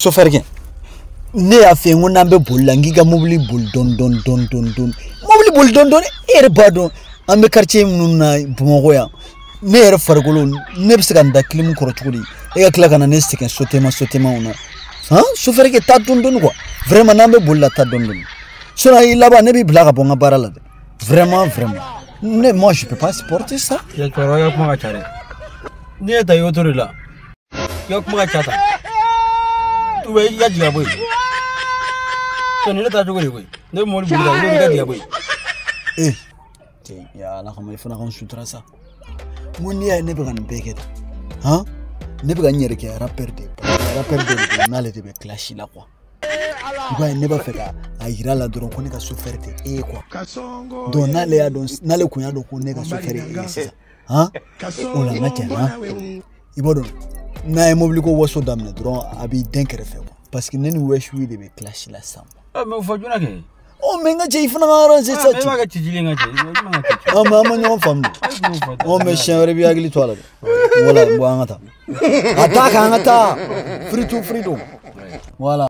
chauffeur gen ne a fait un ambe bolangi ga mobili bol don mobili bol don er badon ambe quartier munna bumogo ya ne er fargolo ne bi se kan da clim ko rotuli e ga kla kana ne stiken sotema ona hein chauffeur gen ta don quoi vraiment nambe bolla ta don sona il là-bas ne bi blaga bonga barala vraiment ne moi je peux pas supporter ça ya koro ya kuma chare ne ta yotori la ya kuma chata tu ve ya jiga boy to ne ta jogo boy ne mo bi da ne ga dia boy ya la comme il faut qu'on sutra ça mon ya ne be kan beket hein ne be kan nyere ke rapper de na le de be clash la quoi ouais ne ba feka ayira la dron ko ne ka souffrir de quoi donc na le ya don na le kunya do ko ne ka souffrir ça hein on la matière hein ibodon na mobile ko woso damne dron abi denkere fe quoi parce que neni wesh wi de be clash la sam ah mais faut jona ke oh menga je ifuna ngara c'est ça mais ma ga tijili nga je ama nyo fam oh mais chien rebi agli toile voilà bo angata ataka angata free to freedom voilà